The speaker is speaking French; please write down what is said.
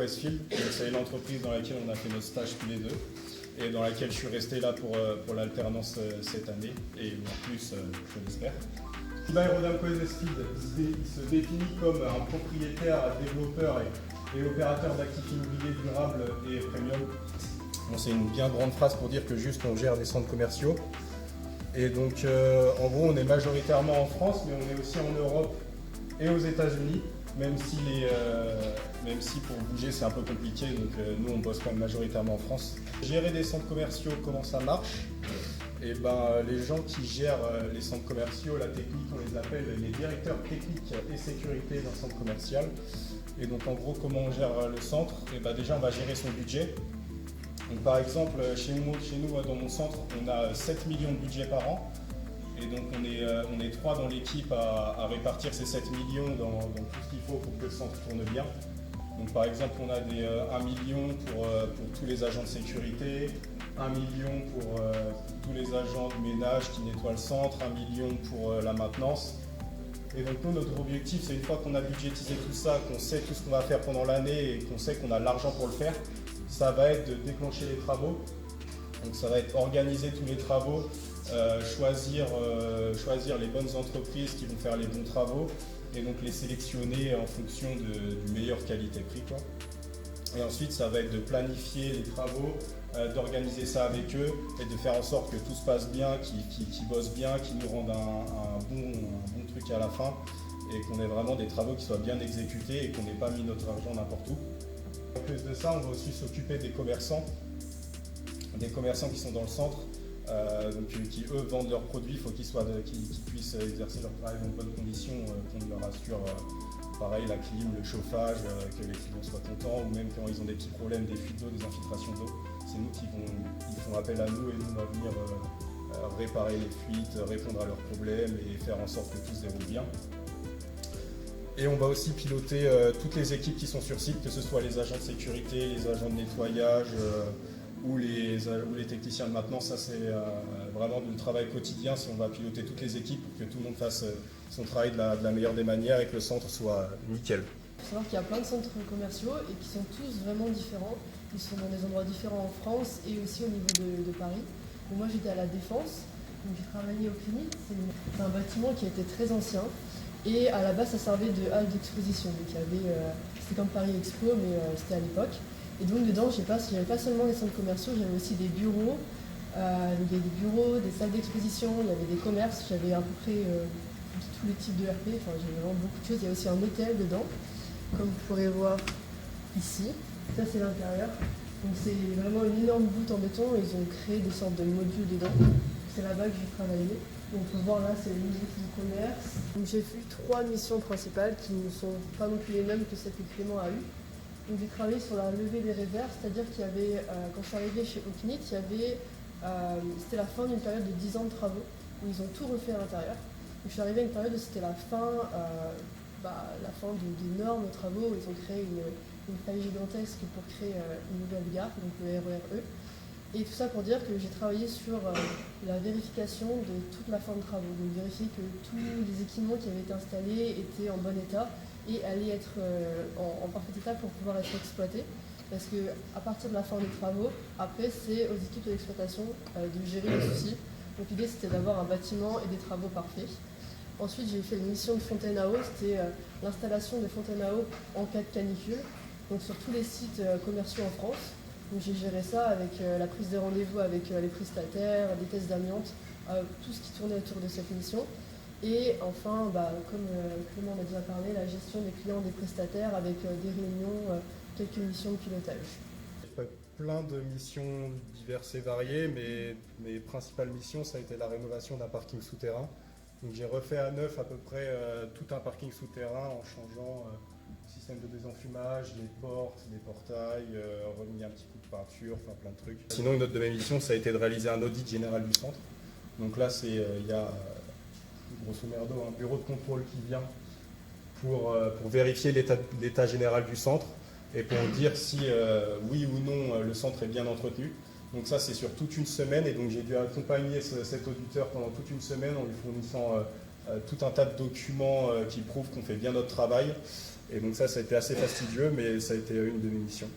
Westfield. C'est une entreprise dans laquelle on a fait notre stage tous les deux et dans laquelle je suis resté là pour l'alternance cette année et en plus, je l'espère. Aerodamco Westfield se définit comme un propriétaire, développeur et opérateur d'actifs immobiliers durables et premium. Bon, c'est une bien grande phrase pour dire que juste on gère des centres commerciaux. Et donc en gros on est majoritairement en France, mais on est aussi en Europe et aux États-Unis, même si pour bouger c'est un peu compliqué, donc nous on bosse quand même majoritairement en France. Gérer des centres commerciaux, comment ça marche? Et les gens qui gèrent les centres commerciaux, la technique, on les appelle les directeurs techniques et sécurité d'un centre commercial. Et donc en gros, comment on gère le centre? Et déjà on va gérer son budget. Donc, par exemple, chez nous, dans mon centre, on a 7 millions de budget par an. Et donc on est 3 dans l'équipe à répartir ces 7 millions dans tout ce qu'il faut pour que le centre tourne bien. Donc par exemple, on a 1 million pour tous les agents de sécurité, 1 million pour tous les agents de ménage qui nettoient le centre, 1 million pour la maintenance. Et donc nous, notre objectif, c'est une fois qu'on a budgétisé tout ça, qu'on sait tout ce qu'on va faire pendant l'année et qu'on sait qu'on a l'argent pour le faire, ça va être de déclencher les travaux. Donc ça va être organiser tous les travaux, choisir les bonnes entreprises qui vont faire les bons travaux et donc les sélectionner en fonction du meilleur qualité-prix, quoi. Et ensuite, ça va être de planifier les travaux, d'organiser ça avec eux et de faire en sorte que tout se passe bien, qu'ils bossent bien, qu'ils nous rendent un bon truc à la fin et qu'on ait vraiment des travaux qui soient bien exécutés et qu'on n'ait pas mis notre argent n'importe où. En plus de ça, on va aussi s'occuper des commerçants qui sont dans le centre, qui eux vendent leurs produits. Il faut qu'ils puissent exercer leur travail dans de bonnes conditions, qu'on leur assure pareil la clim, le chauffage, que les clients soient contents, ou même quand ils ont des petits problèmes, des fuites d'eau, des infiltrations d'eau, c'est nous ils font appel à nous et nous on va venir réparer les fuites, répondre à leurs problèmes et faire en sorte que tout se déroule bien. Et on va aussi piloter toutes les équipes qui sont sur site, que ce soit les agents de sécurité, les agents de nettoyage ou les techniciens de maintenance. Ça c'est vraiment du travail quotidien, si on va piloter toutes les équipes pour que tout le monde fasse son travail de la meilleure des manières et que le centre soit nickel. Il faut savoir qu'il y a plein de centres commerciaux et qui sont tous vraiment différents. Ils sont dans des endroits différents en France et aussi au niveau de Paris. Donc moi j'étais à la Défense, donc j'ai travaillé au CNIT. C'est un bâtiment qui était très ancien. Et à la base, ça servait de halle d'exposition. Donc c'était comme Paris Expo, mais c'était à l'époque. Et donc dedans, j'avais pas seulement les centres commerciaux, j'avais aussi des bureaux. Donc il y avait des bureaux, des salles d'exposition, il y avait des commerces. J'avais à peu près tous les types de RP. Enfin, j'avais vraiment beaucoup de choses. Il y a aussi un hôtel dedans, comme vous pourrez voir ici. Ça, c'est l'intérieur. Donc c'est vraiment une énorme voûte en béton. Ils ont créé des sortes de modules dedans. C'est là-bas que j'ai travaillé. On peut voir là, c'est le musée du commerce. J'ai vu 3 missions principales qui ne sont pas non plus les mêmes que celles que Clément a eues. Donc j'ai travaillé sur la levée des réserves, c'est-à-dire qu'il y avait, quand je suis arrivée chez Okinit, c'était la fin d'une période de 10 ans de travaux, où ils ont tout refait à l'intérieur. Donc, je suis arrivée à une période où c'était la fin d'énormes travaux, où ils ont créé une faille gigantesque pour créer une nouvelle gare, donc le RER E. Et tout ça pour dire que j'ai travaillé sur la vérification de toute la fin de travaux. Donc vérifier que tous les équipements qui avaient été installés étaient en bon état et allaient être en parfait état pour pouvoir être exploités. Parce qu'à partir de la fin des travaux, après c'est aux équipes de l'exploitation de gérer les soucis. Donc l'idée c'était d'avoir un bâtiment et des travaux parfaits. Ensuite j'ai fait une mission de fontaine à eau, c'était l'installation des fontaines à eau en cas de canicule, donc sur tous les sites commerciaux en France. Donc j'ai géré ça avec la prise de rendez-vous avec les prestataires, des tests d'amiante, tout ce qui tournait autour de cette mission. Et enfin, comme Clément m'a déjà parlé, la gestion des clients, des prestataires avec des réunions, quelques missions de pilotage. J'ai fait plein de missions diverses et variées, mais mes principales missions, ça a été la rénovation d'un parking souterrain. Donc j'ai refait à neuf à peu près tout un parking souterrain en changeant système de désenfumage, les portes, les portails, remis un petit coup de peinture, enfin plein de trucs. Sinon, une autre de mes missions, ça a été de réaliser un audit général du centre. Donc là, il y a grosso merdo un bureau de contrôle qui vient pour vérifier l'état général du centre et pour dire si oui ou non le centre est bien entretenu. Donc ça, c'est sur toute une semaine et donc j'ai dû accompagner cet auditeur pendant toute une semaine en lui fournissant tout un tas de documents qui prouvent qu'on fait bien notre travail. Et donc ça a été assez fastidieux, mais ça a été une de mes missions.